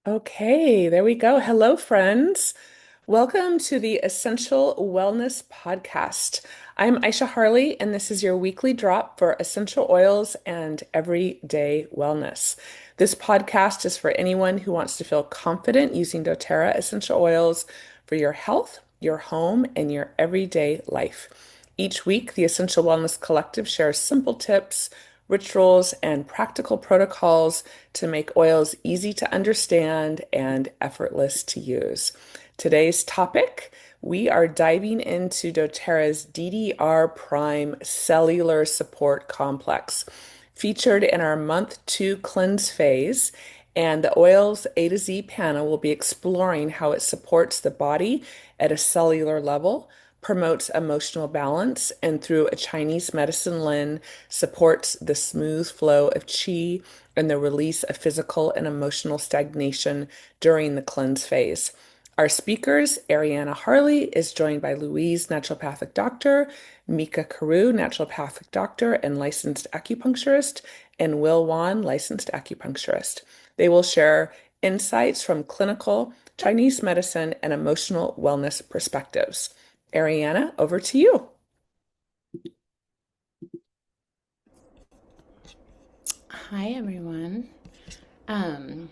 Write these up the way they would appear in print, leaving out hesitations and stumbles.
Okay, there we go. Hello, friends. Welcome to the Essential Wellness Podcast. I'm Aisha Harley, and this is your weekly drop for essential oils and everyday wellness. This podcast is for anyone who wants to feel confident using doTERRA essential oils for your health, your home, and your everyday life. Each week, the Essential Wellness Collective shares simple tips, rituals, and practical protocols to make oils easy to understand and effortless to use. Today's topic, we are diving into doTERRA's DDR Prime Cellular Support Complex, featured in our month 2 cleanse phase. And the oils A to Z panel will be exploring how it supports the body at a cellular level, promotes emotional balance, and through a Chinese medicine lens, supports the smooth flow of qi and the release of physical and emotional stagnation during the cleanse phase. Our speakers, Ariana Harley, is joined by Louise, naturopathic doctor, Mica Carew, naturopathic doctor and licensed acupuncturist, and Will Wan, licensed acupuncturist. They will share insights from clinical, Chinese medicine, and emotional wellness perspectives. Ariana, over to you. Hi everyone. Um,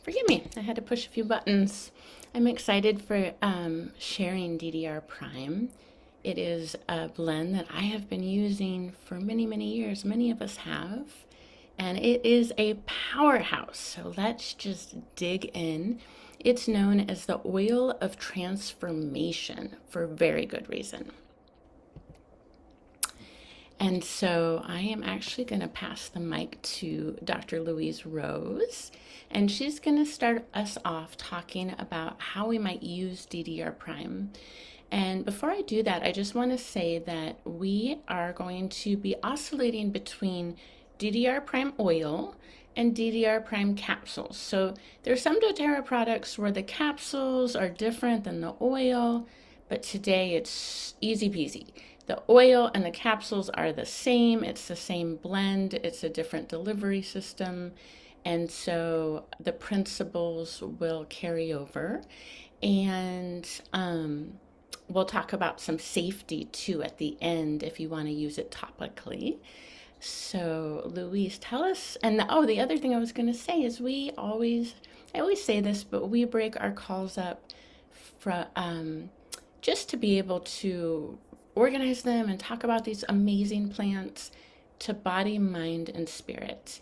Forgive me, I had to push a few buttons. I'm excited for sharing DDR Prime. It is a blend that I have been using for many, many years. Many of us have. And it is a powerhouse. So let's just dig in. It's known as the oil of transformation for very good reason. And so I am actually going to pass the mic to Dr. Louise Rose, and she's going to start us off talking about how we might use DDR Prime. And before I do that, I just want to say that we are going to be oscillating between DDR Prime oil and DDR Prime capsules. So there's some doTERRA products where the capsules are different than the oil, but today it's easy peasy. The oil and the capsules are the same. It's the same blend. It's a different delivery system. And so the principles will carry over. And we'll talk about some safety too at the end if you want to use it topically. So, Louise, tell us. And the other thing I was going to say is I always say this, but we break our calls up from just to be able to organize them and talk about these amazing plants to body, mind, and spirit.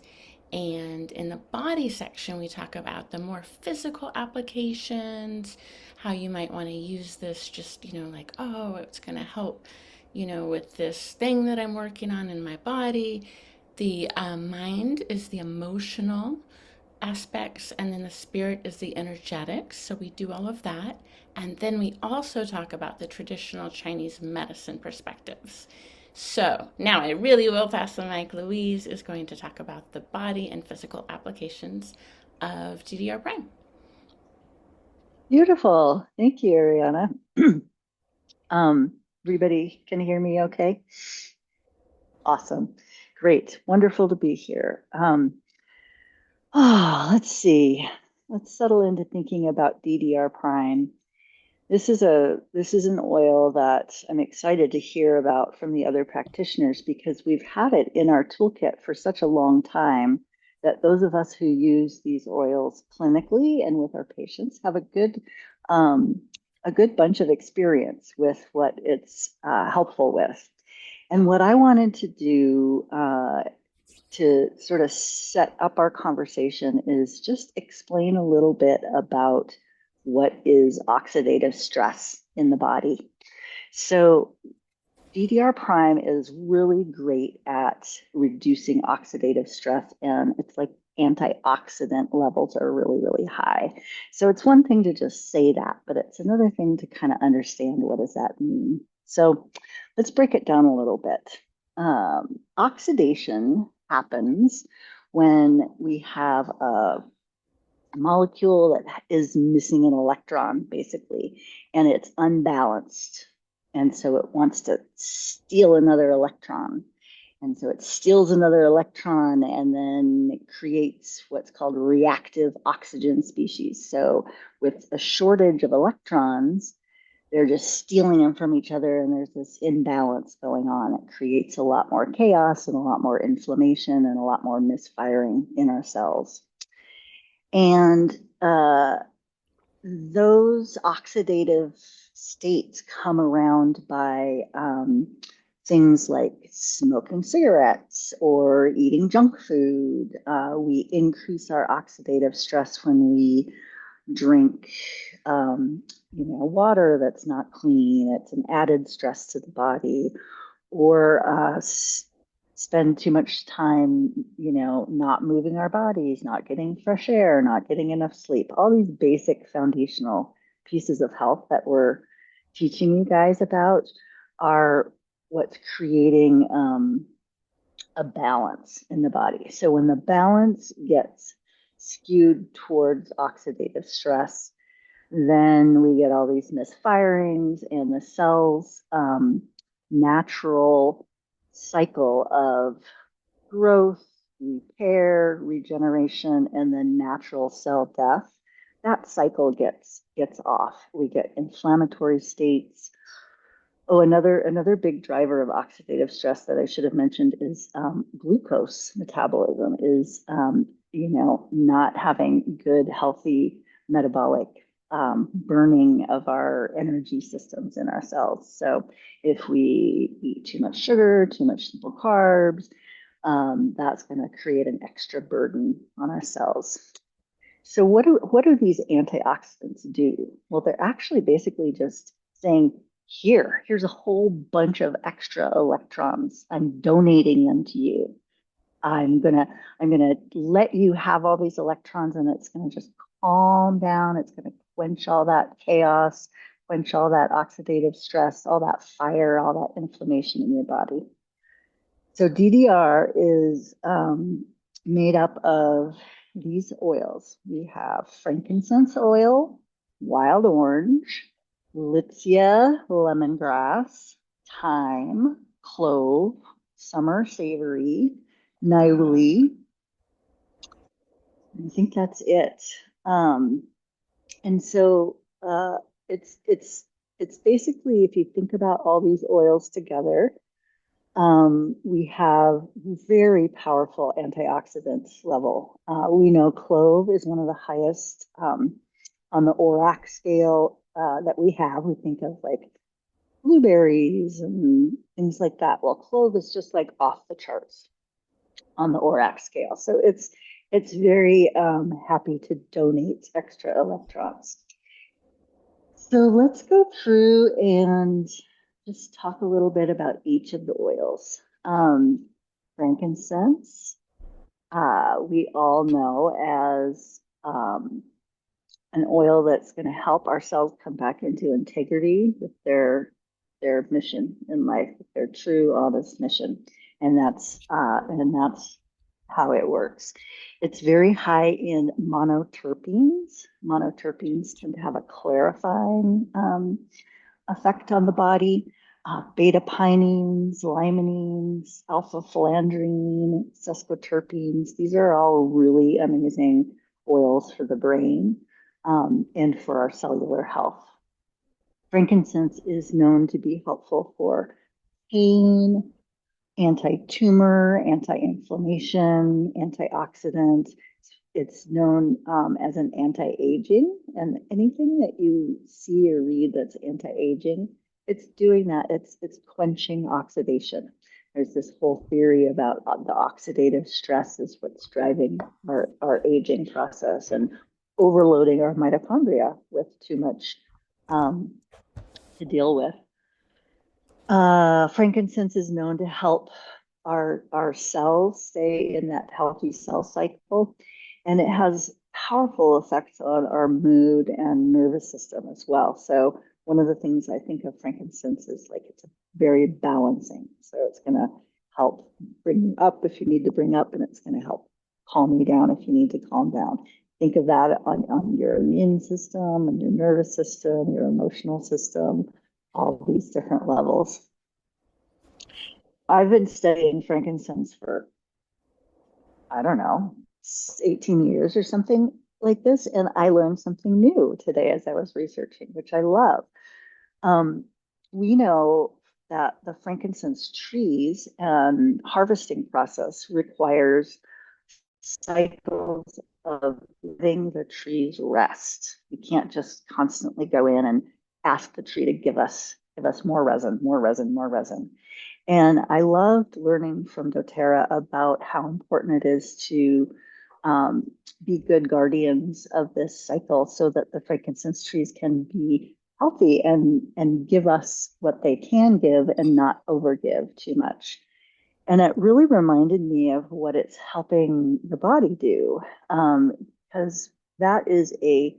And in the body section, we talk about the more physical applications, how you might want to use this just, like, oh, it's going to help, with this thing that I'm working on in my body. The mind is the emotional aspects, and then the spirit is the energetics. So we do all of that. And then we also talk about the traditional Chinese medicine perspectives. So now I really will pass the mic. Louise is going to talk about the body and physical applications of DDR Prime. Beautiful. Thank you, Ariana. Um, Everybody can hear me okay? Awesome. Great. Wonderful to be here. Let's see. Let's settle into thinking about DDR Prime. This is an oil that I'm excited to hear about from the other practitioners because we've had it in our toolkit for such a long time that those of us who use these oils clinically and with our patients have um, a good bunch of experience with what it's helpful with. And what I wanted to do to sort of set up our conversation is just explain a little bit about what is oxidative stress in the body. So, DDR Prime is really great at reducing oxidative stress, and it's like antioxidant levels are really, really high. So, it's one thing to just say that, but it's another thing to kind of understand what does that mean. So, let's break it down a little bit. Oxidation happens when we have a molecule that is missing an electron, basically, and it's unbalanced. And so it wants to steal another electron. And so it steals another electron and then it creates what's called reactive oxygen species. So with a shortage of electrons, they're just stealing them from each other, and there's this imbalance going on. It creates a lot more chaos and a lot more inflammation and a lot more misfiring in our cells. And those oxidative states come around by things like smoking cigarettes or eating junk food. We increase our oxidative stress when we drink, water that's not clean. It's an added stress to the body, or spend too much time, not moving our bodies, not getting fresh air, not getting enough sleep. All these basic foundational pieces of health that we're teaching you guys about are what's creating a balance in the body. So when the balance gets skewed towards oxidative stress, then we get all these misfirings and the cell's natural cycle of growth, repair, regeneration, and then natural cell death. That cycle gets off. We get inflammatory states. Oh, another big driver of oxidative stress that I should have mentioned is glucose metabolism. Is not having good, healthy metabolic burning of our energy systems in our cells. So if we eat too much sugar, too much simple carbs, that's going to create an extra burden on our cells. So what do these antioxidants do? Well, they're actually basically just saying, here's a whole bunch of extra electrons. I'm donating them to you. I'm gonna let you have all these electrons, and it's gonna just calm down. It's gonna quench all that chaos, quench all that oxidative stress, all that fire, all that inflammation in your body. So DDR is made up of these oils. We have frankincense oil, wild orange, Litsea lemongrass, thyme, clove, summer savory, Niaouli. I think that's it. And so it's basically, if you think about all these oils together, we have very powerful antioxidants level. We know clove is one of the highest on the ORAC scale that we have. We think of like blueberries and things like that. Well, clove is just like off the charts on the ORAC scale. So it's very happy to donate extra electrons. So let's go through and just talk a little bit about each of the oils. Frankincense, we all know as an oil that's going to help our cells come back into integrity with their mission in life, their true, honest mission, and that's how it works. It's very high in monoterpenes. Monoterpenes tend to have a clarifying effect on the body. Beta pinene, limonene, alpha philandrine, sesquiterpenes. These are all really amazing oils for the brain and for our cellular health. Frankincense is known to be helpful for pain, anti-tumor, anti-inflammation, antioxidant. It's known as an anti-aging, and anything that you see or read that's anti-aging, it's doing that. It's quenching oxidation. There's this whole theory about the oxidative stress is what's driving our aging process and overloading our mitochondria with too much to deal with. Frankincense is known to help our cells stay in that healthy cell cycle, and it has powerful effects on our mood and nervous system as well. So one of the things I think of frankincense is like it's very balancing. So it's going to help bring you up if you need to bring up, and it's going to help calm you down if you need to calm down. Think of that on your immune system and your nervous system, your emotional system, all these different levels. I've been studying frankincense for, I don't know, 18 years or something like this. And I learned something new today as I was researching, which I love. Um, we know that the frankincense trees and harvesting process requires cycles of letting the trees rest. You can't just constantly go in and ask the tree to give us more resin, more resin, more resin. And I loved learning from doTERRA about how important it is to um, be good guardians of this cycle so that the frankincense trees can be healthy and give us what they can give and not overgive too much. And it really reminded me of what it's helping the body do, because that is a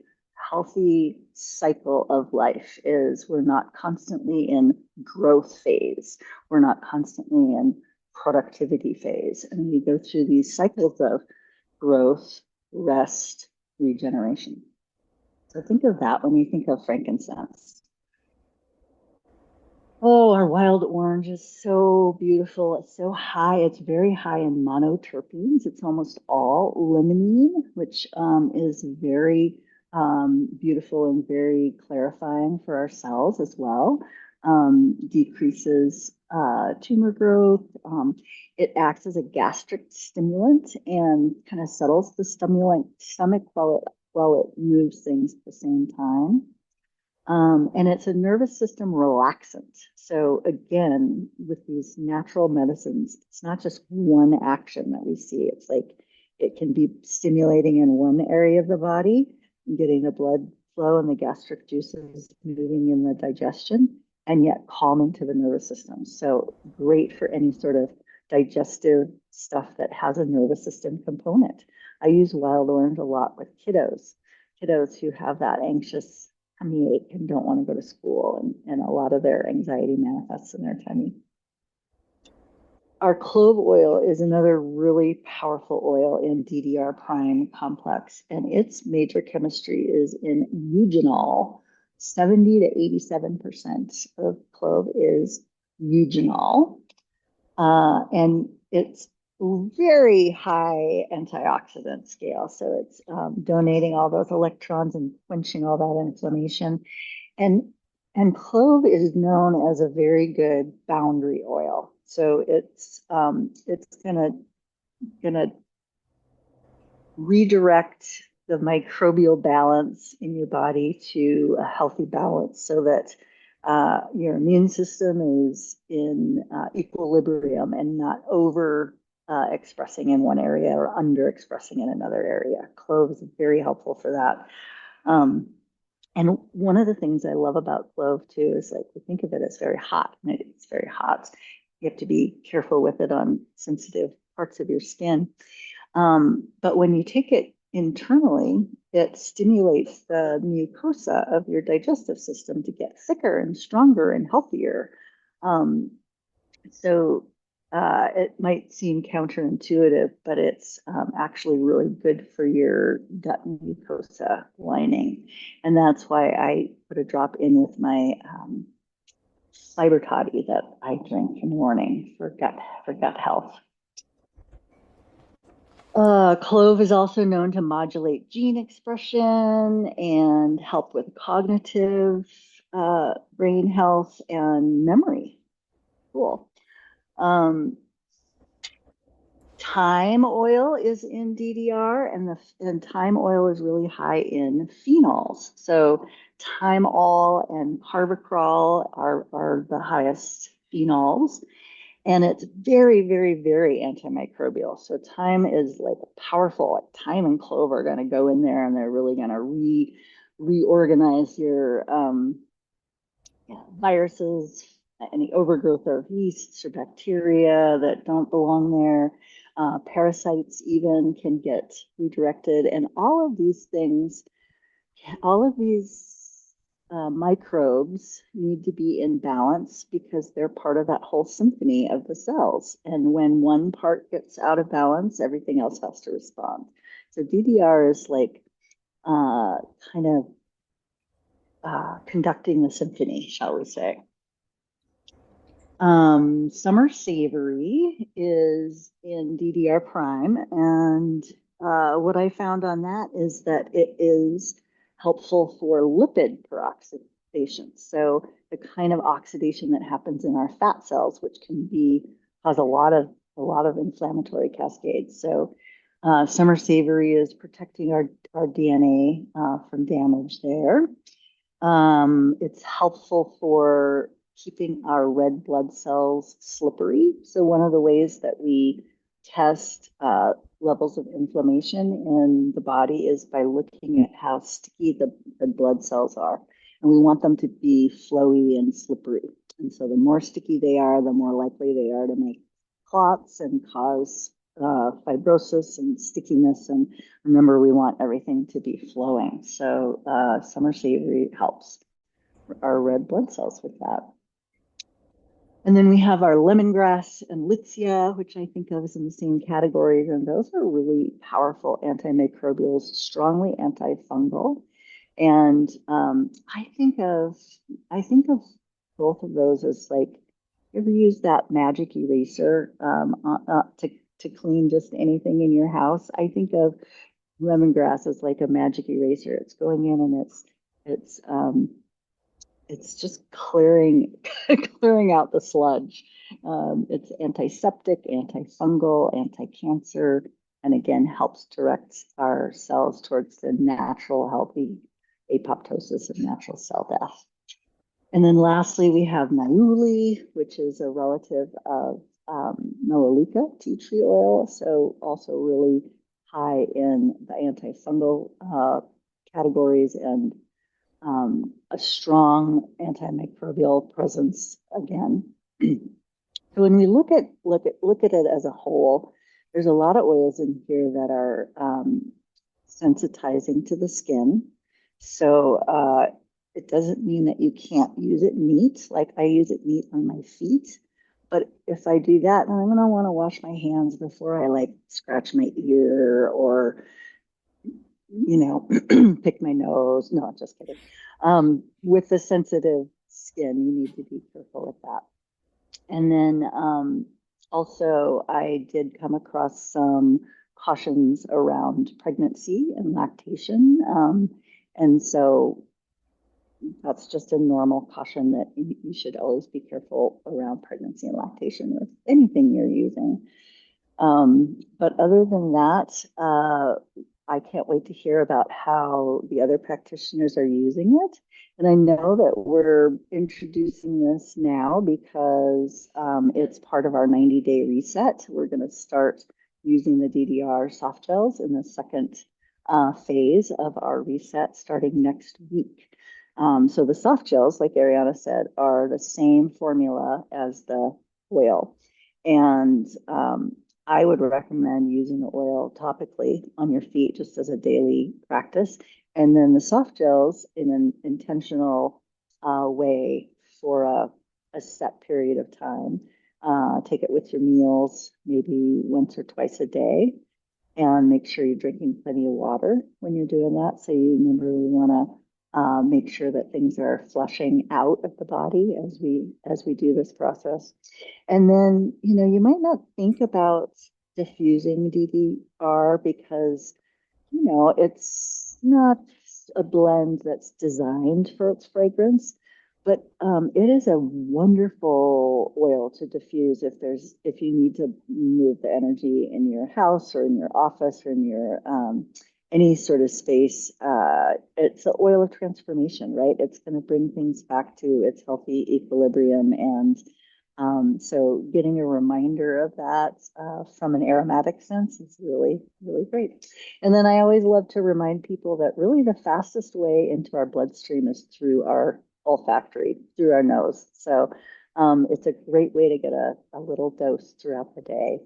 healthy cycle of life. Is we're not constantly in growth phase, we're not constantly in productivity phase, and we go through these cycles of growth, rest, regeneration. So think of that when you think of frankincense. Oh, our wild orange is so beautiful. It's so high. It's very high in monoterpenes. It's almost all limonene, which is very beautiful and very clarifying for our cells as well. Decreases tumor growth. It acts as a gastric stimulant and kind of settles the stomach while it moves things at the same time. And it's a nervous system relaxant. So again, with these natural medicines, it's not just one action that we see. It's like it can be stimulating in one area of the body, getting the blood flow and the gastric juices moving in the digestion, and yet calming to the nervous system. So great for any sort of digestive stuff that has a nervous system component. I use wild orange a lot with kiddos who have that anxious tummy ache and don't want to go to school, and a lot of their anxiety manifests in their tummy. Our clove oil is another really powerful oil in DDR prime complex, and its major chemistry is in eugenol. 70 to 87% of clove is eugenol, and it's very high antioxidant scale. So it's donating all those electrons and quenching all that inflammation. And and clove is known as a very good boundary oil. So it's gonna redirect the microbial balance in your body to a healthy balance so that your immune system is in equilibrium and not over expressing in one area or under expressing in another area. Clove is very helpful for that. Um, and one of the things I love about clove too is like we think of it as very hot, and it's very hot. You have to be careful with it on sensitive parts of your skin. But when you take it internally, it stimulates the mucosa of your digestive system to get thicker and stronger and healthier. Um, so it might seem counterintuitive, but it's actually really good for your gut mucosa lining. And that's why I put a drop in with my fiber toddy that I drink in the morning for gut health. Clove is also known to modulate gene expression and help with cognitive brain health and memory. Cool. Um, Thyme oil is in DDR, and thyme oil is really high in phenols. So thymol and carvacrol are the highest phenols, and it's very, very, very antimicrobial. So thyme is like powerful. Like thyme and clove are going to go in there, and they're really going to reorganize your viruses, any overgrowth of yeasts or bacteria that don't belong there. Parasites even can get redirected, and all of these things, all of these microbes need to be in balance because they're part of that whole symphony of the cells. And when one part gets out of balance, everything else has to respond. So DDR is like kind of conducting the symphony, shall we say. Summer Savory is in DDR Prime, and what I found on that is that it is helpful for lipid peroxidation. So the kind of oxidation that happens in our fat cells, which can be cause a lot of inflammatory cascades. So Summer Savory is protecting our DNA from damage there. It's helpful for keeping our red blood cells slippery. So one of the ways that we test levels of inflammation in the body is by looking at how sticky the blood cells are. And we want them to be flowy and slippery. And so the more sticky they are, the more likely they are to make clots and cause fibrosis and stickiness. And remember, we want everything to be flowing. So summer savory helps our red blood cells with that. And then we have our lemongrass and litsea, which I think of as in the same category. And those are really powerful antimicrobials, strongly antifungal. And I think of both of those as like, you ever use that magic eraser to clean just anything in your house? I think of lemongrass as like a magic eraser. It's going in and it's it's just clearing clearing out the sludge. It's antiseptic, antifungal, anti-cancer, and again helps direct our cells towards the natural healthy apoptosis of natural cell death. And then lastly, we have Niuli, which is a relative of Melaleuca tea tree oil. So also really high in the antifungal categories and a strong antimicrobial presence again. So when we look at it as a whole, there's a lot of oils in here that are sensitizing to the skin. So it doesn't mean that you can't use it neat. Like I use it neat on my feet. But if I do that, then I'm going to want to wash my hands before I like scratch my ear or, pick my nose. No, I'm just kidding. With the sensitive skin, you need to be careful with that. And then also, I did come across some cautions around pregnancy and lactation. And so that's just a normal caution that you should always be careful around pregnancy and lactation with anything you're using. But other than that, I can't wait to hear about how the other practitioners are using it. And I know that we're introducing this now because it's part of our 90-day reset. We're going to start using the DDR soft gels in the second phase of our reset starting next week. So the soft gels, like Ariana said, are the same formula as the oil. And I would recommend using the oil topically on your feet just as a daily practice. And then the soft gels in an intentional way for a set period of time. Take it with your meals, maybe once or twice a day. And make sure you're drinking plenty of water when you're doing that. So you remember we want to make sure that things are flushing out of the body as we do this process. And then, you might not think about diffusing DDR because, it's not a blend that's designed for its fragrance, but it is a wonderful oil to diffuse if you need to move the energy in your house or in your office or in your any sort of space. It's an oil of transformation, right? It's going to bring things back to its healthy equilibrium. And so getting a reminder of that from an aromatic sense is really, really great. And then I always love to remind people that really the fastest way into our bloodstream is through our olfactory, through our nose. So it's a great way to get a little dose throughout the day.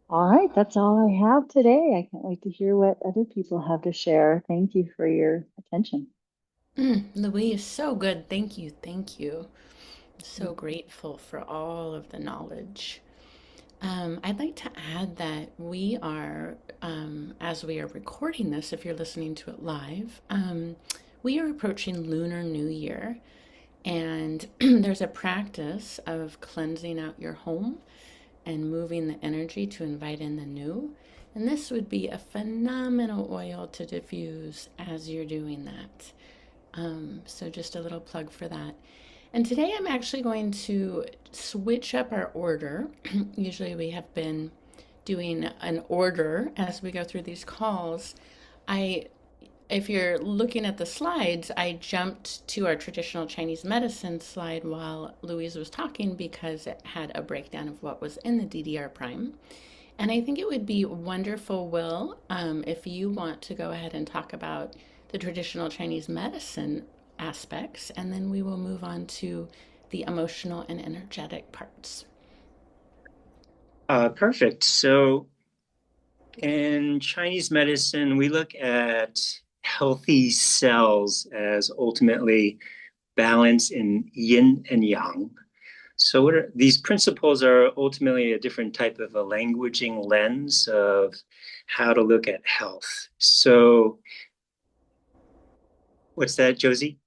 All right, that's all I have today. I can't wait to hear what other people have to share. Thank you for your attention. Louise, so good. Thank you. Thank you. So grateful for all of the knowledge. I'd like to add that we are, as we are recording this, if you're listening to it live, we are approaching Lunar New Year. And there's a practice of cleansing out your home and moving the energy to invite in the new. And this would be a phenomenal oil to diffuse as you're doing that. So just a little plug for that. And today I'm actually going to switch up our order. Usually we have been doing an order as we go through these calls. I If you're looking at the slides, I jumped to our traditional Chinese medicine slide while Louise was talking because it had a breakdown of what was in the DDR Prime. And I think it would be wonderful, Will, if you want to go ahead and talk about the traditional Chinese medicine aspects, and then we will move on to the emotional and energetic parts. Perfect. So in Chinese medicine, we look at healthy cells as ultimately balance in yin and yang. So these principles are ultimately a different type of a languaging lens of how to look at health. So what's that, Josie?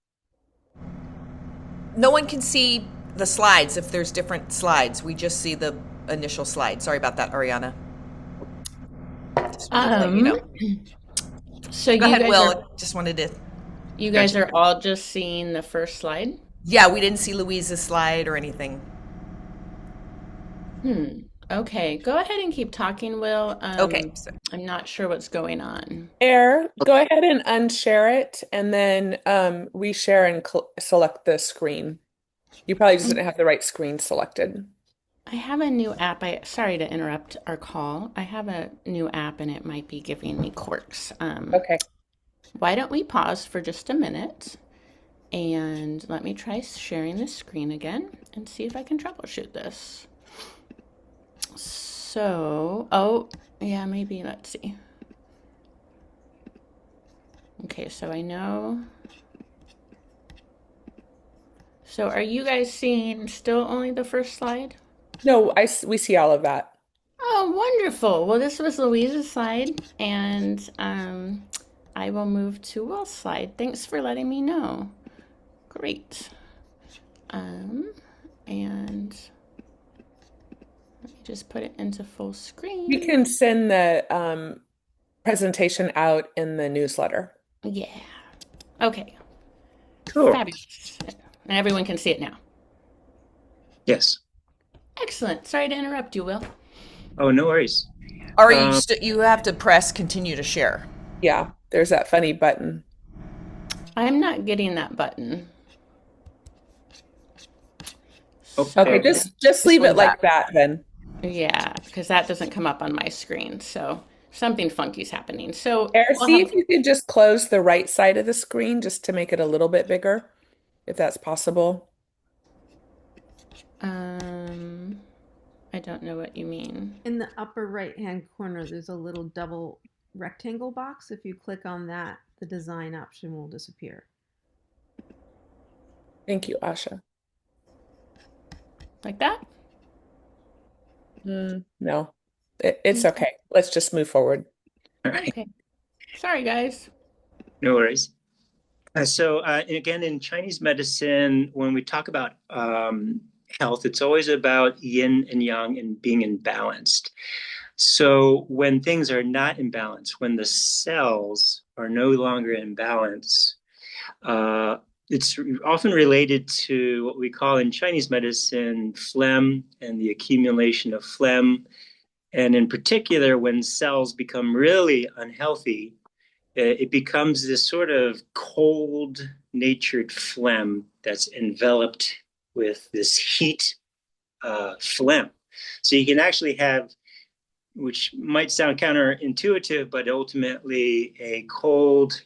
No one can see the slides if there's different slides. We just see the initial slide. Sorry about that, Ariana. Just wanted to let you Um, know. so Go you ahead, guys are Will. Just wanted to. you guys Gotcha. are all just seeing the first slide? Yeah, we didn't see Louise's slide or anything. Hmm. Okay, go ahead and keep talking, Will. Okay. So, I'm not sure what's going on. Air, go ahead and unshare it and then reshare and select the screen. You probably just didn't have the right screen selected. I have a new app. Sorry to interrupt our call. I have a new app and it might be giving me quirks. Okay. Why don't we pause for just a minute and let me try sharing the screen again and see if I can troubleshoot this. So, oh, yeah, maybe, let's see. Okay, so I know. So are you guys seeing still only the first slide? No, we see all of that. Oh, wonderful. Well, this was Louise's slide, and I will move to Will's slide. Thanks for letting me know. Great. Um, and let me just put it into full We screen. can send the presentation out in the newsletter. Yeah. Okay. Cool. Fabulous. And everyone can see it now. Yes. Excellent. Sorry to interrupt you, Will. Oh, no worries. are you Um, you have to press continue to share? Yeah, there's that funny button. I'm not getting that button. Okay, okay. So, just This leave it one like back. that then. yeah, because that doesn't come up on my screen. So something funky's happening. So Air, we'll see have, if you can just close the right side of the screen just to make it a little bit bigger, if that's possible. um, I don't know what you mean. In the upper right-hand corner, there's a little double rectangle box. If you click on that, the design option will disappear. Thank you, Asha. Like that? No, it's okay. Let's just move forward. All right. Okay. Sorry, guys. No worries. So again, in Chinese medicine, when we talk about health, it's always about yin and yang and being in balance. So when things are not in balance, when the cells are no longer in balance, it's often related to what we call in Chinese medicine phlegm and the accumulation of phlegm. And in particular, when cells become really unhealthy, it becomes this sort of cold natured phlegm that's enveloped with this heat phlegm. So you can actually have, which might sound counterintuitive, but ultimately a cold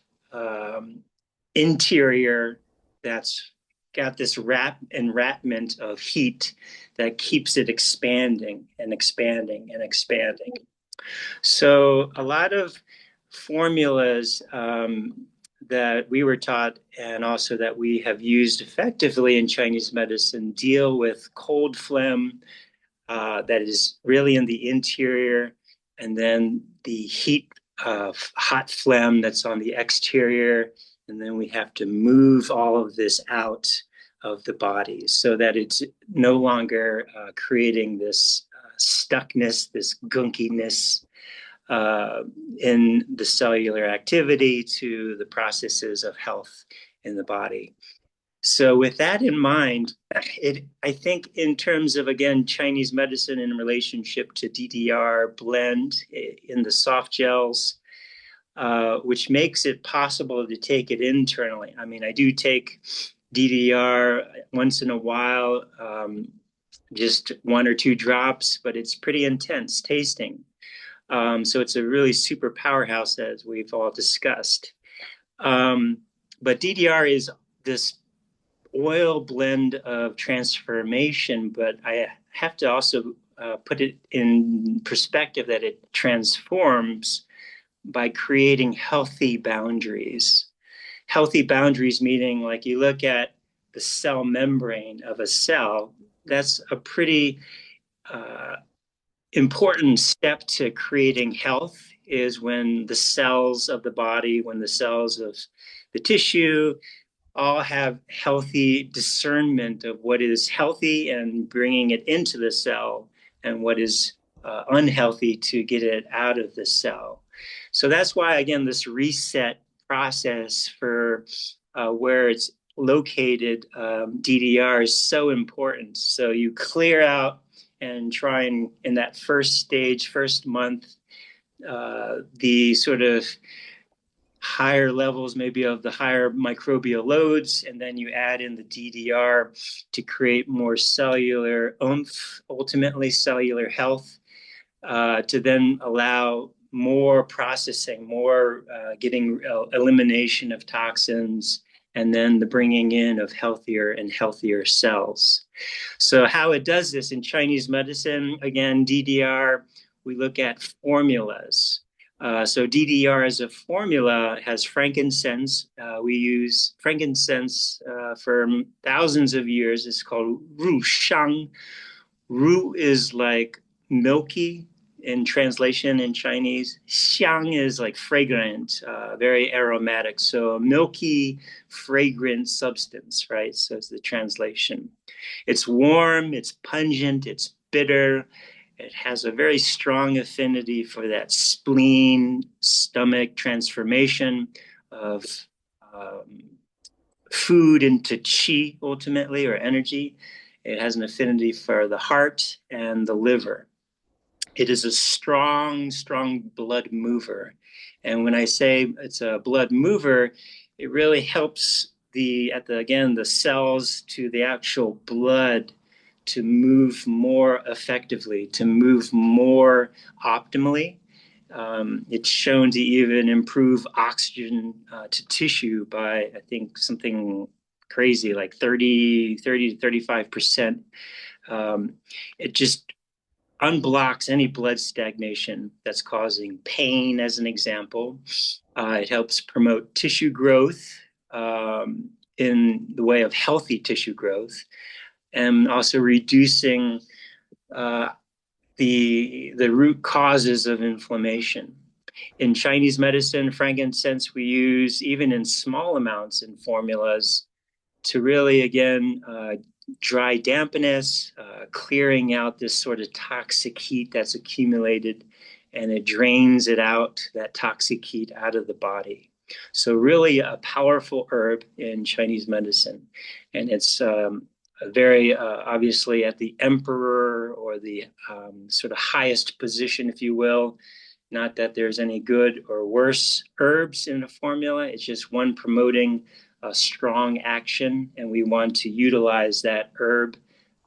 interior that's got this enwrapment of heat that keeps it expanding and expanding and expanding. So a lot of formulas that we were taught and also that we have used effectively in Chinese medicine deal with cold phlegm that is really in the interior, and then the heat of hot phlegm that's on the exterior. And then we have to move all of this out of the body so that it's no longer creating this stuckness, this gunkiness in the cellular activity to the processes of health in the body. So with that in mind, I think in terms of, again, Chinese medicine in relationship to DDR blend in the soft gels, which makes it possible to take it internally. I mean, I do take DDR once in a while, just 1 or 2 drops, but it's pretty intense tasting. So it's a really super powerhouse, as we've all discussed. But DDR is this oil blend of transformation, but I have to also put it in perspective that it transforms by creating healthy boundaries. Healthy boundaries meaning, like, you look at the cell membrane of a cell, that's a pretty important step to creating health, is when the cells of the body, when the cells of the tissue all have healthy discernment of what is healthy and bringing it into the cell, and what is unhealthy to get it out of the cell. So that's why, again, this reset process for where it's located, DDR, is so important. So you clear out and try and, in that first stage, first month, the sort of higher levels maybe of the higher microbial loads, and then you add in the DDR to create more cellular oomph, ultimately cellular health, to then allow more processing, more getting elimination of toxins, and then the bringing in of healthier and healthier cells. So how it does this in Chinese medicine, again, DDR, we look at formulas. So DDR as a formula has frankincense. We use frankincense for thousands of years. It's called Ru Shang. Ru is like milky in translation in Chinese. Xiang is like fragrant, very aromatic. So a milky, fragrant substance, right? So it's the translation. It's warm, it's pungent, it's bitter. It has a very strong affinity for that spleen, stomach transformation of food into qi, ultimately, or energy. It has an affinity for the heart and the liver. It is a strong, strong blood mover. And when I say it's a blood mover, it really helps the cells to the actual blood to move more effectively, to move more optimally. It's shown to even improve oxygen to tissue by, I think, something crazy like 30 to 35%. It just unblocks any blood stagnation that's causing pain, as an example. It helps promote tissue growth in the way of healthy tissue growth, and also reducing the root causes of inflammation. In Chinese medicine, frankincense we use even in small amounts in formulas to really, again, dry dampness, clearing out this sort of toxic heat that's accumulated, and it drains it out, that toxic heat, out of the body. So really a powerful herb in Chinese medicine. And it's very obviously at the emperor, or the sort of highest position, if you will. Not that there's any good or worse herbs in the formula. It's just one promoting a strong action, and we want to utilize that herb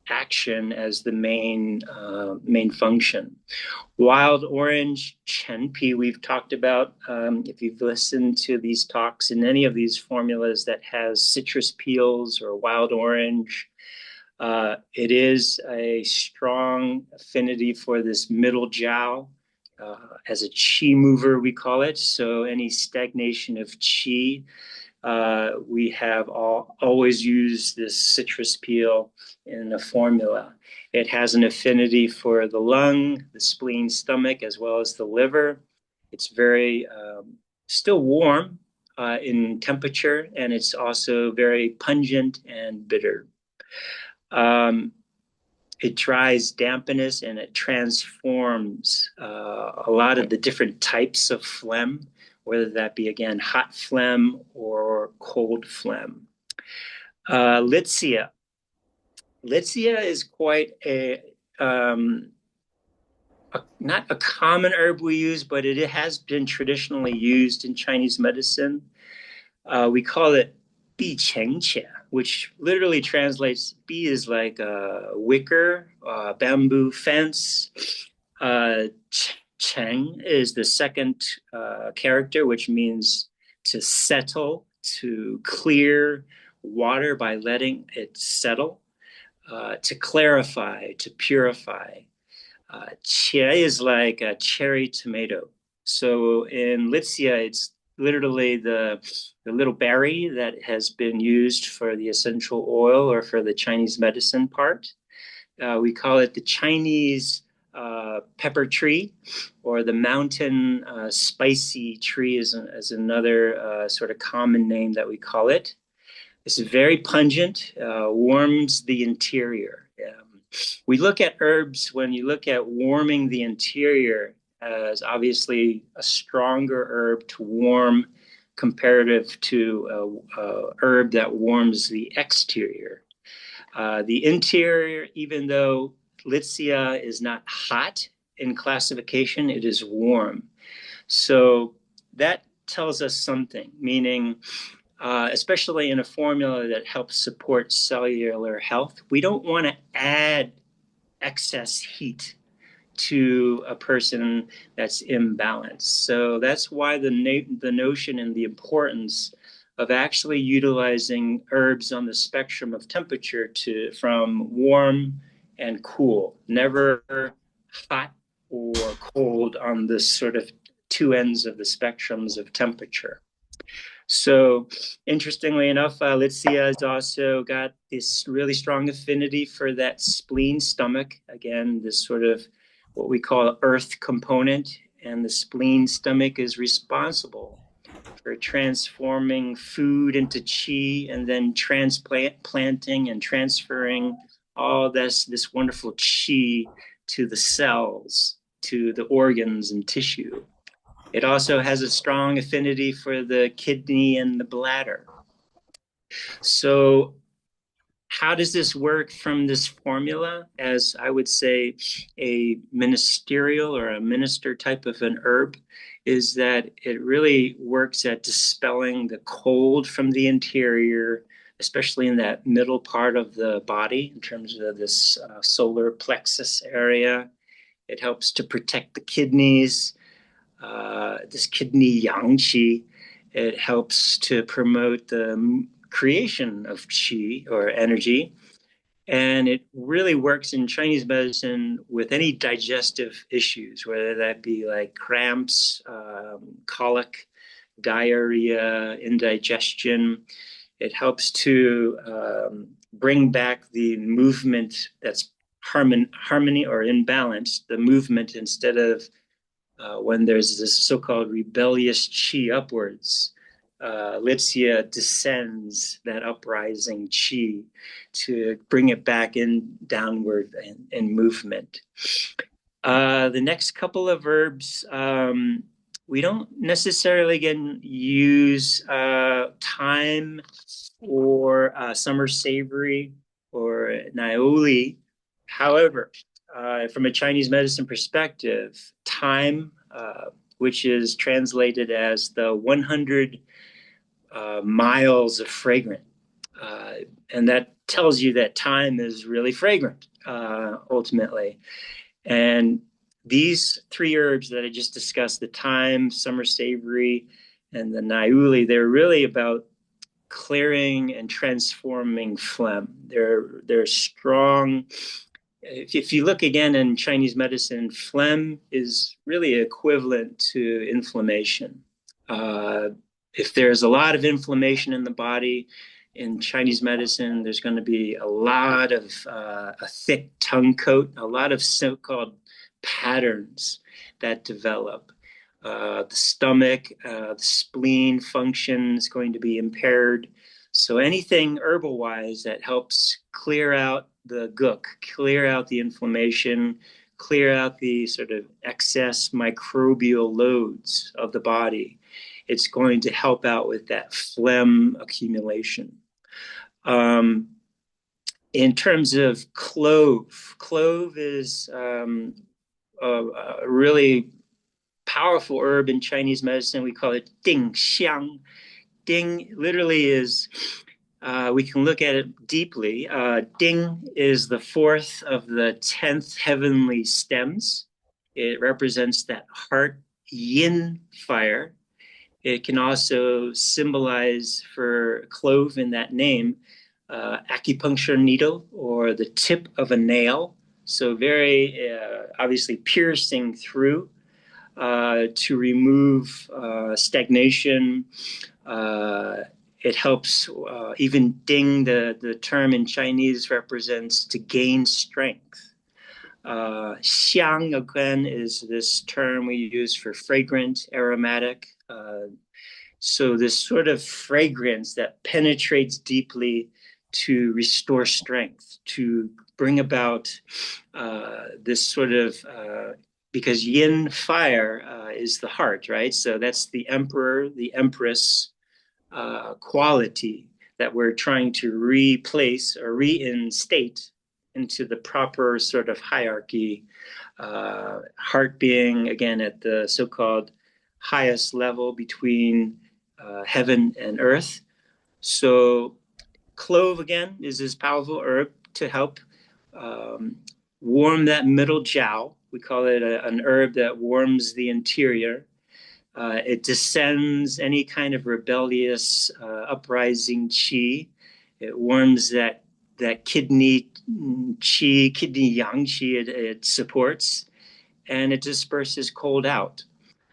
action as the main function. Wild orange, chenpi, we've talked about. If you've listened to these talks in any of these formulas that has citrus peels or wild orange, it is a strong affinity for this middle jiao. As a qi mover, we call it. So any stagnation of qi, we have always used this citrus peel in a formula. It has an affinity for the lung, the spleen, stomach, as well as the liver. It's very still warm, in temperature, and it's also very pungent and bitter. It dries dampness and it transforms a lot of the different types of phlegm, whether that be, again, hot phlegm or cold phlegm. Litsea. Litsea is quite not a common herb we use, but it has been traditionally used in Chinese medicine. We call it bi qia, which literally translates, bi is like a wicker, bamboo fence. Cheng is the second character, which means to settle, to clear water by letting it settle, to clarify, to purify. Qie is like a cherry tomato. So in Litsea, it's literally the little berry that has been used for the essential oil or for the Chinese medicine part. We call it the Chinese pepper tree, or the mountain spicy tree is another sort of common name that we call it. It's very pungent, warms the interior. We look at herbs, when you look at warming the interior, as obviously a stronger herb to warm comparative to a herb that warms the exterior. The interior, even though Litsea is not hot in classification, it is warm. So that tells us something, meaning especially in a formula that helps support cellular health, we don't want to add excess heat to a person that's imbalanced. So that's why the notion and the importance of actually utilizing herbs on the spectrum of temperature from warm and cool, never hot or cold on this sort of two ends of the spectrums of temperature. So interestingly enough, Litsea has also got this really strong affinity for that spleen stomach. Again, this sort of what we call earth component, and the spleen stomach is responsible for transforming food into qi and then transplanting and transferring all this wonderful qi to the cells, to the organs and tissue. It also has a strong affinity for the kidney and the bladder. So how does this work from this formula as, I would say, a ministerial or a minister type of an herb, is that it really works at dispelling the cold from the interior, especially in that middle part of the body in terms of this solar plexus area. It helps to protect the kidneys. This kidney yang qi, it helps to promote the creation of qi or energy, and it really works in Chinese medicine with any digestive issues, whether that be like cramps, colic, diarrhea, indigestion. It helps to bring back the movement that's harmony or in balance, the movement, instead of when there's this so-called rebellious qi upwards. Litsea descends that uprising qi to bring it back in downward in movement. The next couple of herbs, we don't necessarily use thyme or summer savory or niaouli. However, from a Chinese medicine perspective, thyme, which is translated as the 100 miles of fragrant, and that tells you that thyme is really fragrant, ultimately. And these three herbs that I just discussed, the thyme, summer savory, and the niaouli, they're really about clearing and transforming phlegm. They're strong. If you look again in Chinese medicine, phlegm is really equivalent to inflammation. If there's a lot of inflammation in the body, in Chinese medicine, there's going to be a lot of a thick tongue coat, a lot of so-called patterns that develop. the stomach, the spleen function is going to be impaired. So anything herbal-wise that helps clear out the gook, clear out the inflammation, clear out the sort of excess microbial loads of the body, it's going to help out with that phlegm accumulation. In terms of clove is a really powerful herb in Chinese medicine. We call it ding xiang. Ding literally is, we can look at it deeply. Ding is the fourth of the 10th heavenly stems. It represents that heart yin fire. It can also symbolize for clove in that name, acupuncture needle or the tip of a nail. So very obviously piercing through to remove stagnation. It helps, even ding, the term in Chinese represents to gain strength. Xiang, again, is this term we use for fragrant, aromatic. So this sort of fragrance that penetrates deeply to restore strength, to bring about this sort of, because yin fire is the heart, right? So that's the emperor, the empress quality that we're trying to replace or reinstate into the proper sort of hierarchy. Heart being, again, at the so-called highest level between heaven and earth. So clove, again, is this powerful herb to help warm that middle jiao. We call it an herb that warms the interior. It descends any kind of rebellious uprising qi. It warms that kidney qi, kidney yang qi it supports, and it disperses cold out.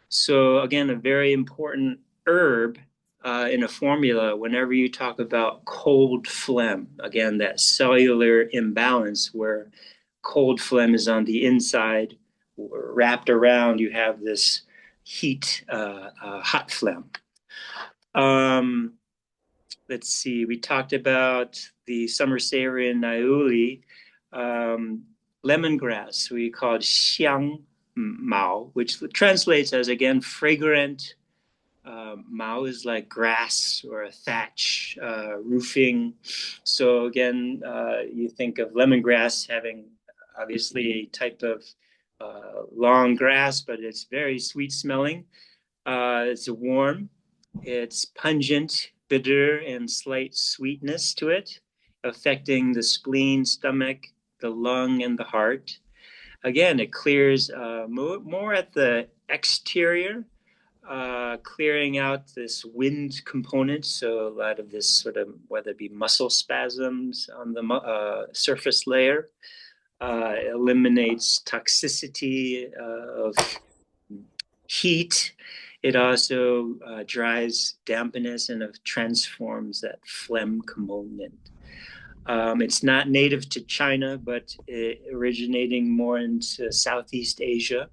So again, a very important herb in a formula whenever you talk about cold phlegm. Again, that cellular imbalance where cold phlegm is on the inside, wrapped around, you have this heat, hot phlegm. Let's see, we talked about the summer savory and niuli. Lemongrass, we call it xiang mao, which translates as, again, fragrant. Mao is like grass or a thatch, roofing. So again, you think of lemongrass having obviously a type of long grass, but it's very sweet smelling. It's warm, it's pungent, bitter, and slight sweetness to it, affecting the spleen, stomach, the lung, and the heart. Again, it clears more at the exterior, clearing out this wind component. So a lot of this sort of, whether it be muscle spasms on the surface layer, eliminates toxicity of heat. It also dries dampness and transforms that phlegm component. It's not native to China, but originating more into Southeast Asia.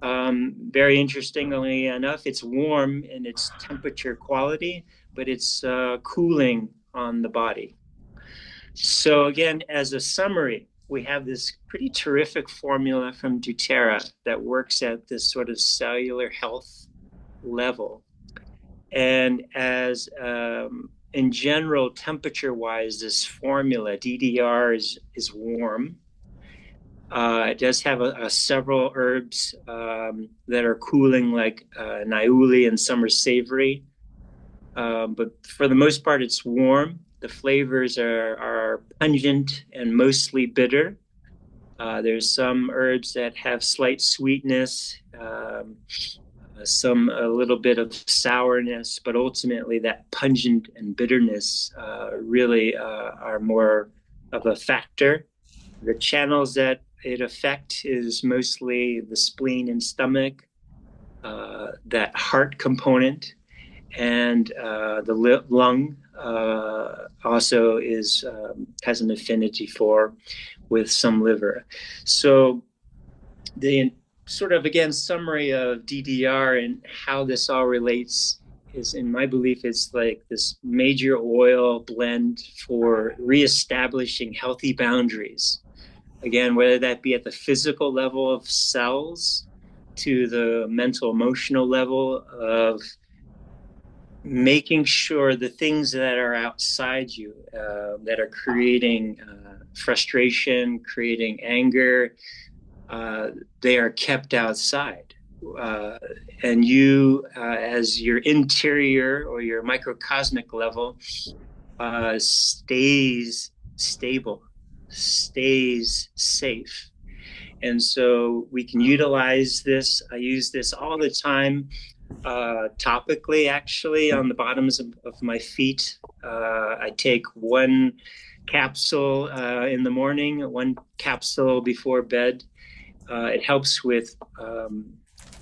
Very interestingly enough, it's warm in its temperature quality, but it's cooling on the body. So again, as a summary, we have this pretty terrific formula from doTERRA that works at this sort of cellular health level. And as in general, temperature-wise, this formula, DDR, is warm. It does have several herbs that are cooling, like niuli and summer savory. But for the most part, it's warm. The flavors are pungent and mostly bitter. There's some herbs that have slight sweetness, some a little bit of sourness, but ultimately that pungent and bitterness really are more of a factor. The channels that it affects is mostly the spleen and stomach, that heart component, and the lung also has an affinity for, with some liver. So the sort of, again, summary of DDR and how this all relates is, in my belief, it's like this major oil blend for reestablishing healthy boundaries. Again, whether that be at the physical level of cells to the mental, emotional level of making sure the things that are outside you, that are creating frustration, creating anger, they are kept outside. And you, as your interior or your microcosmic level, stays stable, stays safe. And so we can utilize this. I use this all the time, topically, actually, on the bottoms of my feet. I take one capsule in the morning, one capsule before bed. It helps with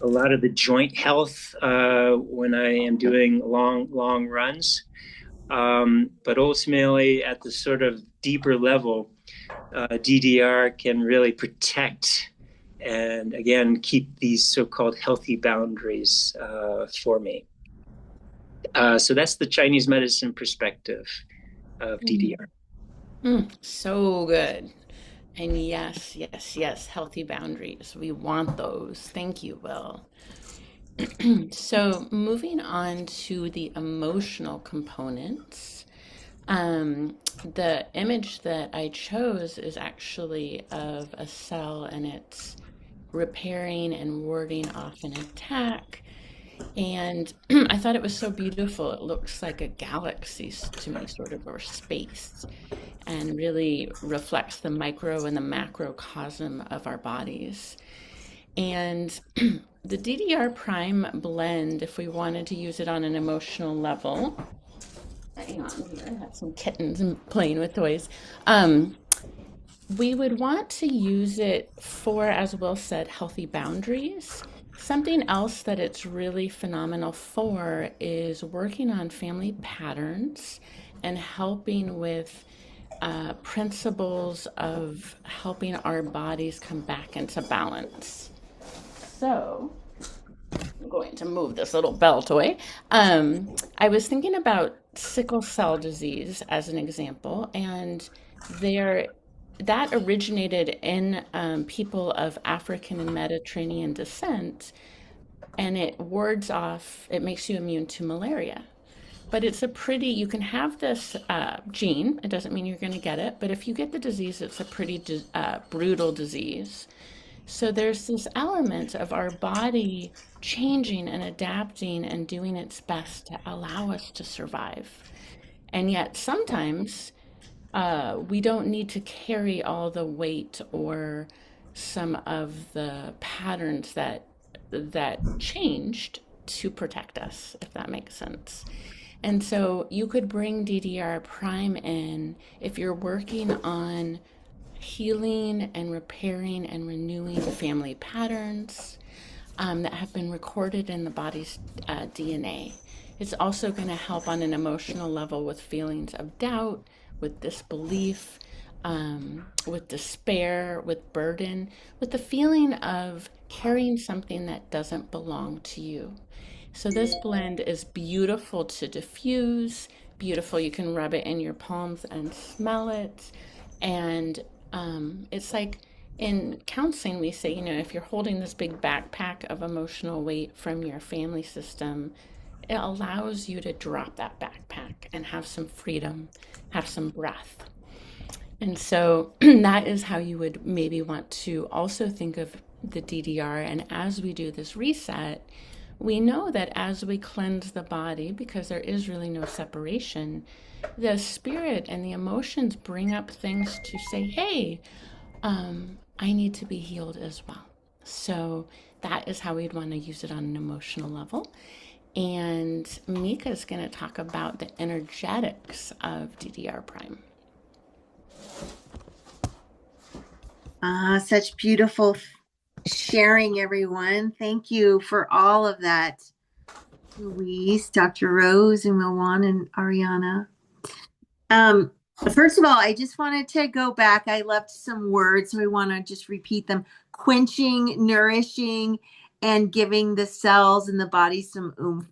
a lot of the joint health when I am doing long runs. But ultimately, at the sort of deeper level, DDR can really protect and, again, keep these so-called healthy boundaries for me. So that's the Chinese medicine perspective of DDR. So good. And yes, yes, yes, healthy boundaries. We want those. Thank you, Will. So moving on to the emotional components. The image that I chose is actually of a cell, and it's repairing and warding off an attack. And I thought it was so beautiful. It looks like a galaxy to me, sort of, or space, and really reflects the micro and the macrocosm of our bodies. And the DDR Prime blend, if we wanted to use it on an emotional level, hang on here, I have some kittens and playing with toys. We would want to use it for, as Will said, healthy boundaries. Something else that it's really phenomenal for is working on family patterns and helping with principles of helping our bodies come back into balance. So, I'm going to move this little bell toy. I was thinking about sickle cell disease as an example, and there that originated in people of African and Mediterranean descent, and it wards off, it makes you immune to malaria. But it's a pretty, you can have this gene, it doesn't mean you're going to get it, but if you get the disease, it's a pretty brutal disease. So there's this element of our body changing and adapting and doing its best to allow us to survive. And yet sometimes we don't need to carry all the weight or some of the patterns that changed to protect us, if that makes sense. And so you could bring DDR Prime in if you're working on healing and repairing and renewing family patterns that have been recorded in the body's DNA. It's also going to help on an emotional level with feelings of doubt, with disbelief, with despair, with burden, with the feeling of carrying something that doesn't belong to you. So this blend is beautiful to diffuse, beautiful. You can rub it in your palms and smell it. And it's like in counseling, we say, if you're holding this big backpack of emotional weight from your family system, it allows you to drop that backpack and have some freedom, have some breath. And so that is how you would maybe want to also think of the DDR. And as we do this reset, we know that as we cleanse the body, because there is really no separation, the spirit and the emotions bring up things to say, hey, I need to be healed as well. So that is how we'd want to use it on an emotional level. And Mica is going to talk about the energetics of DDR Prime. Such beautiful sharing, everyone. Thank you for all of that, Louise, Dr. Rose, and Will Wan, and Ariana. First of all, I just wanted to go back. I left some words, so I want to just repeat them. Quenching, nourishing, and giving the cells in the body some oomph.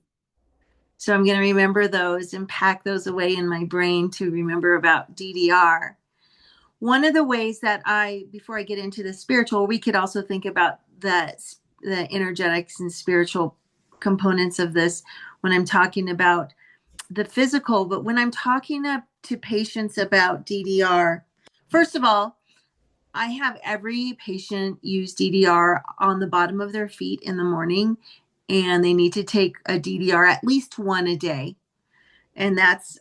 So I'm going to remember those and pack those away in my brain to remember about DDR. One of the ways that before I get into the spiritual, we could also think about the energetics and spiritual components of this when I'm talking about the physical. But when I'm talking to patients about DDR, first of all, I have every patient use DDR on the bottom of their feet in the morning, and they need to take a DDR at least one a day. And that's,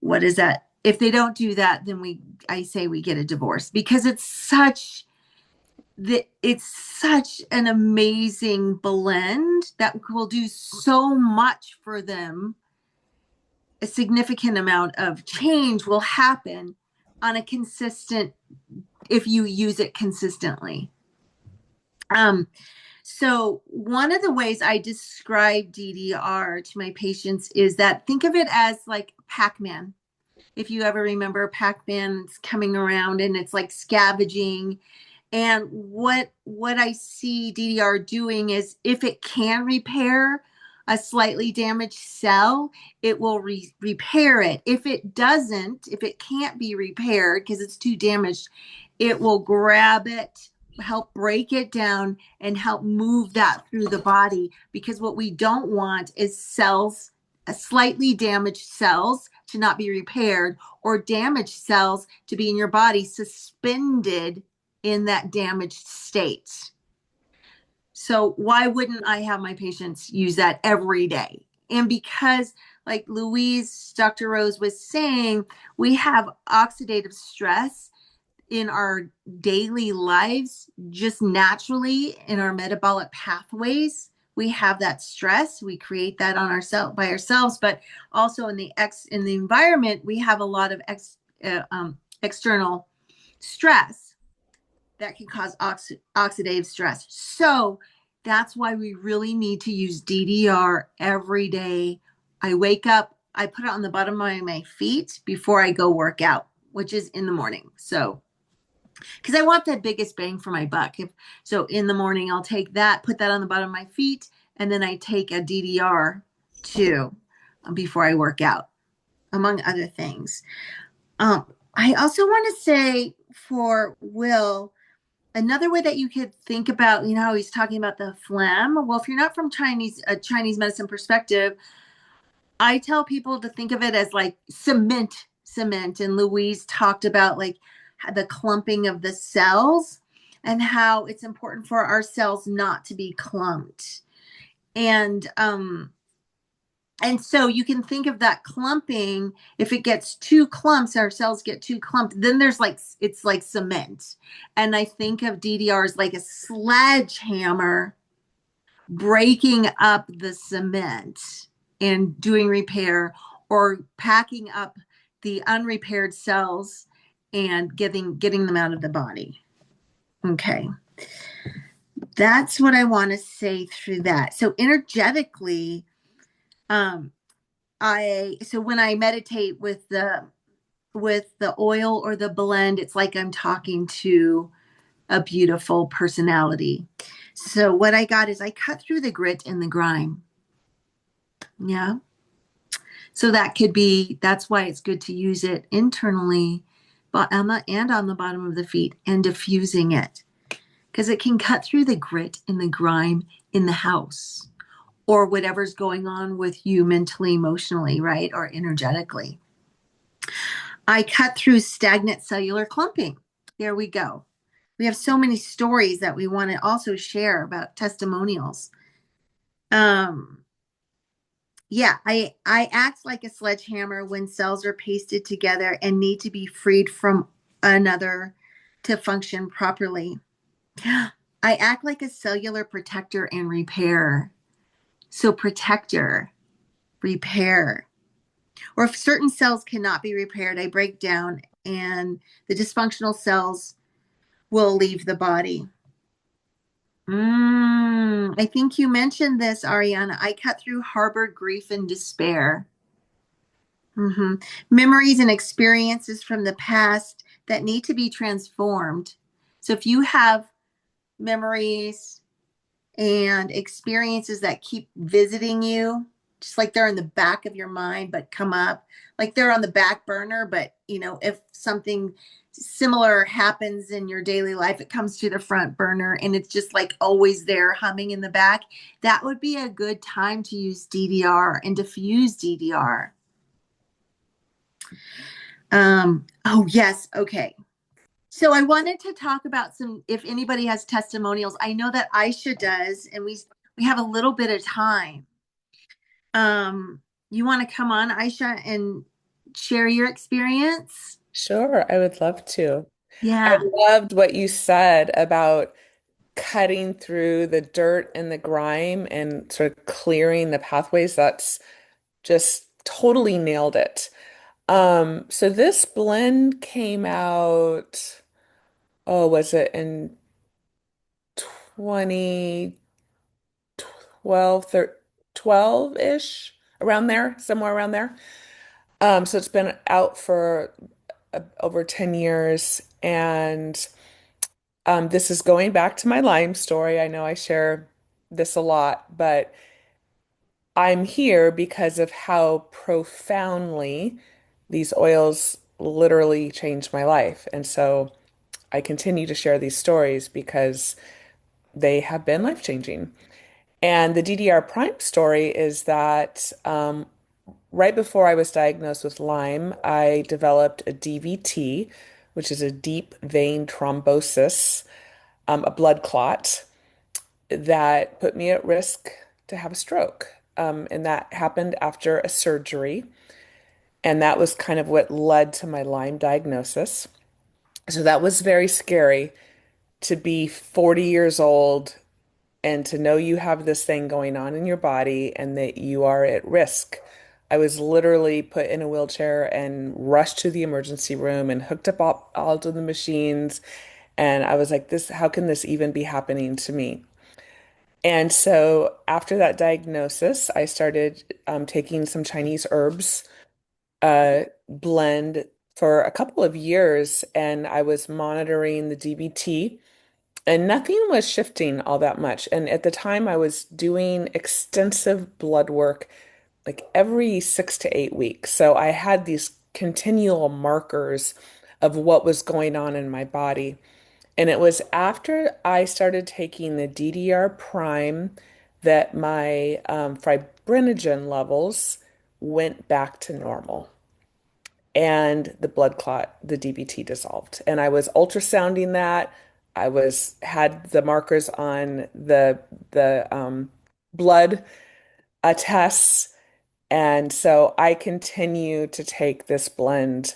what is that? If they don't do that, then I say we get a divorce, because it's such an amazing blend that will do so much for them. A significant amount of change will happen on a consistent, if you use it consistently. So one of the ways I describe DDR to my patients is that, think of it as like Pac-Man. If you ever remember Pac-Man's coming around and it's like scavenging. And what I see DDR doing is, if it can repair a slightly damaged cell, it will repair it. If it doesn't, if it can't be repaired because it's too damaged, it will grab it, help break it down, and help move that through the body. Because what we don't want is cells, slightly damaged cells, to not be repaired, or damaged cells to be in your body suspended in that damaged state. So why wouldn't I have my patients use that every day? And because, like Dr. Rose was saying, we have oxidative stress in our daily lives, just naturally in our metabolic pathways. We have that stress. We create that on ourselves by ourselves, but also in the environment, we have a lot of external stress that can cause oxidative stress. So that's why we really need to use DDR every day. I wake up, I put it on the bottom of my feet before I go work out, which is in the morning. So, because I want the biggest bang for my buck. So in the morning, I'll take that, put that on the bottom of my feet, and then I take a DDR too before I work out, among other things. I also want to say for Will, another way that you could think about, how he's talking about the phlegm. Well, if you're not from a Chinese medicine perspective, I tell people to think of it as like cement. And Louise talked about like the clumping of the cells and how it's important for our cells not to be clumped. And so you can think of that clumping. If it gets too clumps, our cells get too clumped, then it's like cement. And I think of DDR as like a sledgehammer breaking up the cement and doing repair, or packing up the unrepaired cells and getting them out of the body. Okay. That's what I want to say through that. So energetically, so when I meditate with the oil or the blend, it's like I'm talking to a beautiful personality. So what I got is I cut through the grit and the grime. Yeah. So that's why it's good to use it internally, but and on the bottom of the feet, and diffusing it, because it can cut through the grit and the grime in the house, or whatever's going on with you mentally, emotionally, right? Or energetically. I cut through stagnant cellular clumping. There we go. We have so many stories that we want to also share about testimonials. Yeah, I act like a sledgehammer when cells are pasted together and need to be freed from another to function properly. I act like a cellular protector and repairer. So protector, repair. Or if certain cells cannot be repaired, I break down and the dysfunctional cells will leave the body. I think you mentioned this, Ariana. I cut through harbored grief and despair. hmm Memories and experiences from the past that need to be transformed. So if you have memories and experiences that keep visiting you, just like they're in the back of your mind, but come up, like they're on the back burner. But, if something similar happens in your daily life, it comes to the front burner and it's just like always there humming in the back. That would be a good time to use DDR and diffuse DDR. Oh, yes. Okay. So I wanted to talk about if anybody has testimonials. I know that Aisha does, and we have a little bit of time. You want to come on, Aisha, and share your experience? Sure, I would love to. I Yeah. loved what you said about cutting through the dirt and the grime and sort of clearing the pathways. That's just totally nailed it. So this blend came out, oh, was it in 2012, 12-ish, around there, somewhere around there. So it's been out for over 10 years. And this is going back to my Lyme story. I know I share this a lot, but I'm here because of how profoundly these oils literally changed my life. And so I continue to share these stories because they have been life-changing. And the DDR Prime story is that right before I was diagnosed with Lyme, I developed a DVT, which is a deep vein thrombosis, a blood clot that put me at risk to have a stroke. And that happened after a surgery. And that was kind of what led to my Lyme diagnosis. So that was very scary to be 40 years old and to know you have this thing going on in your body and that you are at risk. I was literally put in a wheelchair and rushed to the emergency room and hooked up all of the machines. And I was like, how can this even be happening to me? And so after that diagnosis, I started taking some Chinese herbs blend for a couple of years, and I was monitoring the DBT, and nothing was shifting all that much. And at the time, I was doing extensive blood work like every 6 to 8 weeks. So I had these continual markers of what was going on in my body. And it was after I started taking the DDR Prime that my fibrinogen levels went back to normal and the blood clot, the DBT dissolved. And I was ultrasounding that. I had the markers on the blood tests, and so I continue to take this blend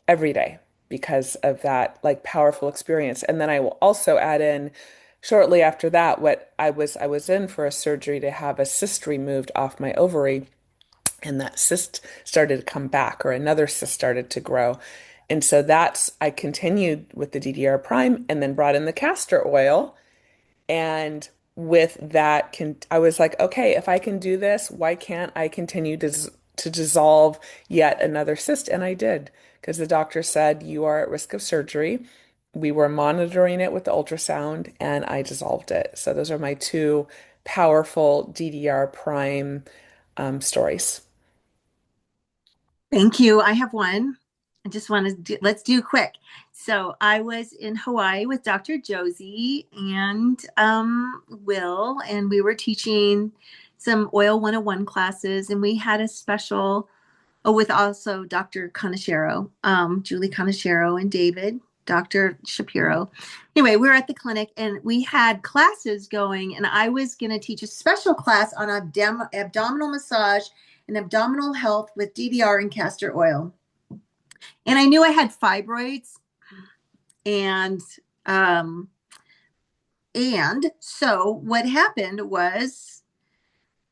every day because of that like powerful experience. And then I will also add in shortly after that what I was in for a surgery to have a cyst removed off my ovary, and that cyst started to come back, or another cyst started to grow. And so I continued with the DDR Prime and then brought in the castor oil. And with that, I was like, okay, if I can do this, why can't I continue to dissolve yet another cyst? And I did, because the doctor said, you are at risk of surgery. We were monitoring it with the ultrasound, and I dissolved it. So those are my two powerful DDR Prime stories. Thank you. I have one. I just want to let's do quick. So I was in Hawaii with Dr. Josie and Will, and we were teaching some Oil 101 classes, and we had a special, with also Dr. Conachero, Julie Conachero and Dr. Shapiro. Anyway, we were at the clinic and we had classes going, and I was going to teach a special class on abdominal massage and abdominal health with DDR and castor oil. And I knew I had fibroids, and so what happened was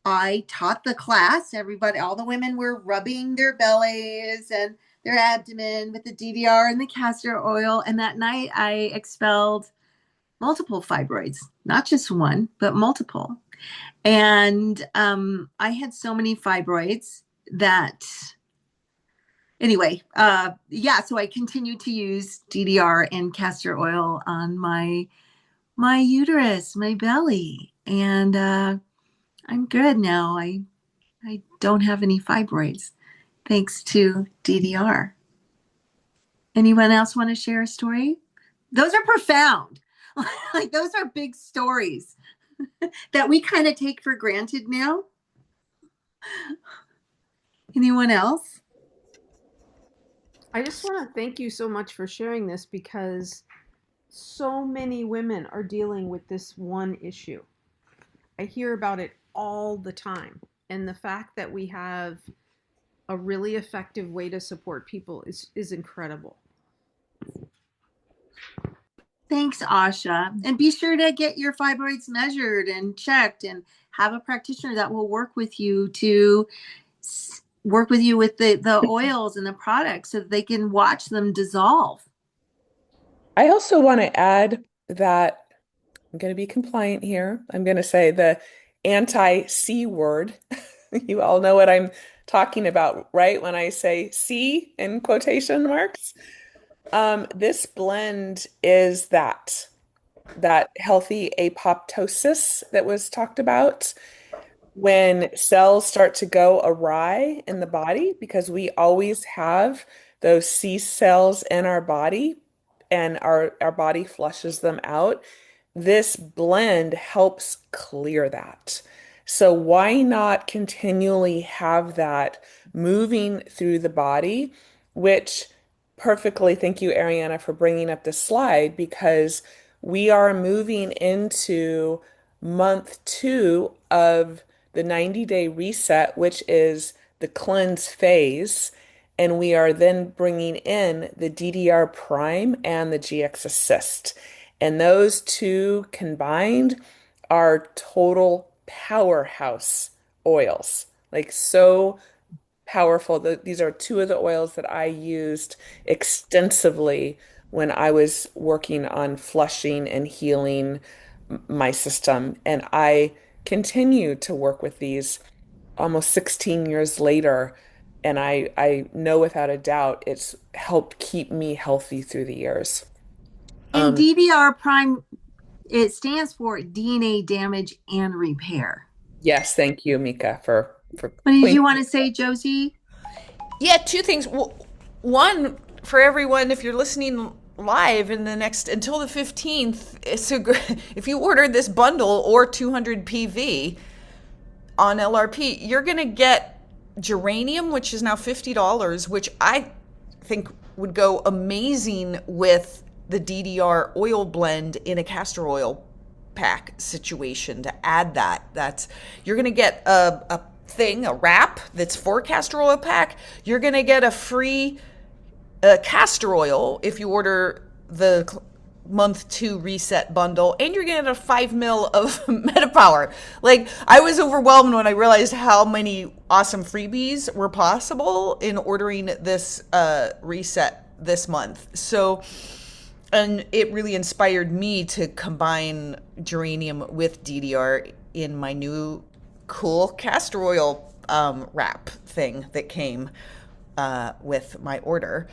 I taught the class. Everybody, all the women were rubbing their bellies and their abdomen with the DDR and the castor oil. And that night I expelled multiple fibroids, not just one, but multiple. And I had so many fibroids that anyway, yeah, so I continue to use DDR and castor oil on my uterus, my belly, and I'm good now. I don't have any fibroids thanks to DDR. Anyone else want to share a story? Those are profound. Like those are big stories that we kind of take for granted now. Anyone else? I just want to thank you so much for sharing this, because so many women are dealing with this one issue. I hear about it all the time. And the fact that we have a really effective way to support people is incredible. Thanks, Asha. And be sure to get your fibroids measured and checked, and have a practitioner that will work with you with the oils and the products so that they can watch them dissolve. I also want to add that I'm going to be compliant here. I'm going to say the anti-C word. You all know what I'm talking about, right? When I say C in quotation marks. This blend is that healthy apoptosis that was talked about when cells start to go awry in the body, because we always have those C cells in our body and our body flushes them out. This blend helps clear that. So why not continually have that moving through the body, which perfectly, thank you, Ariana, for bringing up the slide, because we are moving into month 2 of the 90-day reset, which is the cleanse phase. And we are then bringing in the DDR Prime and the GX Assist. And those two combined are total powerhouse oils. Like so powerful. These are two of the oils that I used extensively when I was working on flushing and healing my system. And I continue to work with these almost 16 years later. And I know without a doubt it's helped keep me healthy through the years. And DDR Prime, it stands for DNA damage and repair. Yes, thank you, Mica, for What did you pointing. want to say, Josie? Yeah, two things. One, for everyone, if you're listening live in the next until the 15th, if you order this bundle or 200 PV on LRP, you're going to get geranium, which is now $50, which I think would go amazing with the DDR oil blend in a castor oil pack situation. To add that's you're going to get a wrap that's for castor oil pack. You're going to get a free castor oil if you order the month 2 reset bundle, and you're getting a 5 ml of MetaPower. Like, I was overwhelmed when I realized how many awesome freebies were possible in ordering this reset this month. So, and it really inspired me to combine geranium with DDR in my new cool castor oil wrap thing that came with my order.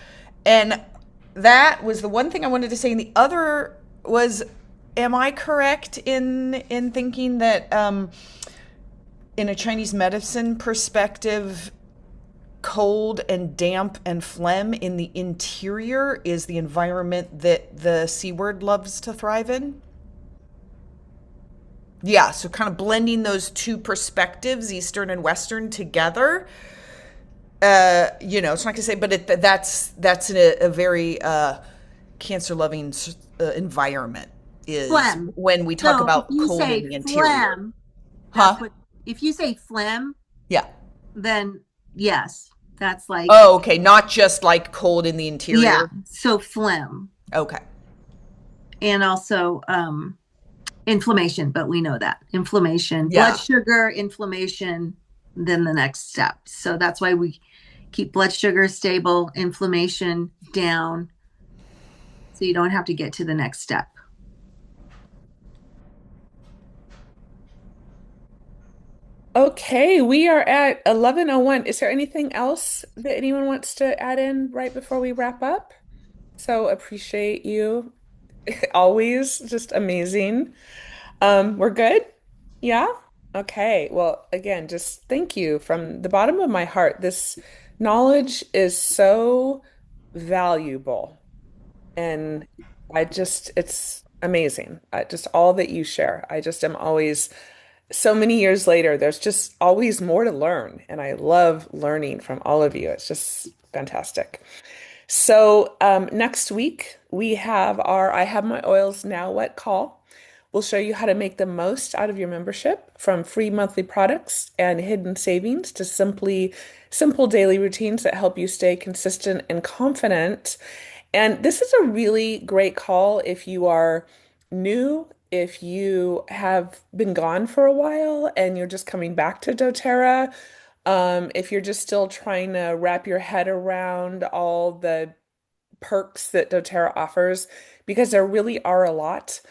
And that was the one thing I wanted to say. And the other was, am I correct in thinking that in a Chinese medicine perspective, cold and damp and phlegm in the interior is the environment that the C word loves to thrive in? Yeah, so kind of blending those two perspectives, Eastern and Western, together. It's not going to say, but that's a very cancer-loving environment. Is Phlegm. when we talk about cold in the interior. Phlegm, if you say phlegm, yeah, then yes, that's like. Oh, okay, not just like cold in the interior. Yeah, so phlegm. Okay. And also inflammation, but we know that inflammation, Yeah. blood sugar, inflammation, then the next step. So that's why we keep blood sugar stable, inflammation down, so you don't have to get to the next step. Okay, we are at 11:01. Is there anything else that anyone wants to add in right before we wrap up? So appreciate you. Always just amazing. We're good? Yeah? Okay. Well, again, just thank you from the bottom of my heart. This knowledge is so valuable. And it's amazing. Just all that you share. I just am always, so many years later, there's just always more to learn. And I love learning from all of you. It's just fantastic. So, next week we have our I Have My Oils Now What call. We'll show you how to make the most out of your membership, from free monthly products and hidden savings to simple daily routines that help you stay consistent and confident. And this is a really great call if you are new, if you have been gone for a while and you're just coming back to doTERRA, if you're just still trying to wrap your head around all the perks that doTERRA offers, because there really are a lot.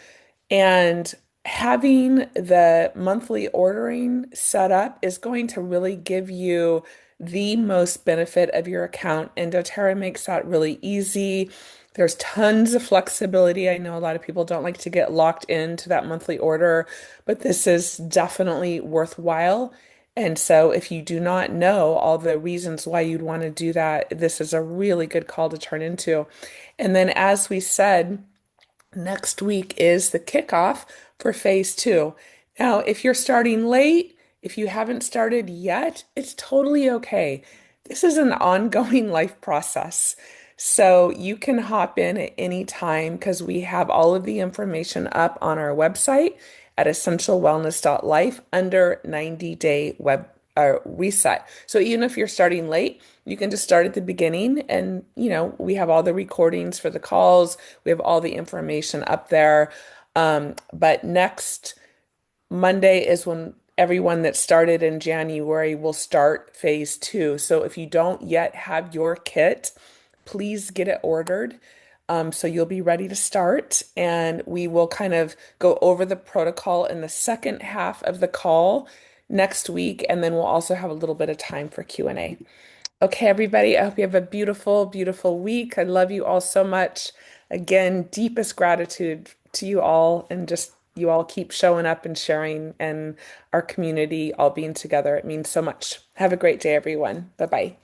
And having the monthly ordering set up is going to really give you the most benefit of your account. And doTERRA makes that really easy. There's tons of flexibility. I know a lot of people don't like to get locked into that monthly order, but this is definitely worthwhile. And so if you do not know all the reasons why you'd want to do that, this is a really good call to turn into. And then, as we said, next week is the kickoff for phase two. Now, if you're starting late, if you haven't started yet, it's totally okay. This is an ongoing life process. So you can hop in at any time because we have all of the information up on our website at essentialwellness.life under 90-day web reset. So even if you're starting late, you can just start at the beginning, and we have all the recordings for the calls. We have all the information up there. But next Monday is when everyone that started in January will start phase two. So if you don't yet have your kit, please get it ordered. So you'll be ready to start, and we will kind of go over the protocol in the second half of the call next week, and then we'll also have a little bit of time for Q&A. Okay, everybody, I hope you have a beautiful, beautiful week. I love you all so much. Again, deepest gratitude to you all, and just you all keep showing up and sharing, and our community all being together. It means so much. Have a great day, everyone. Bye bye.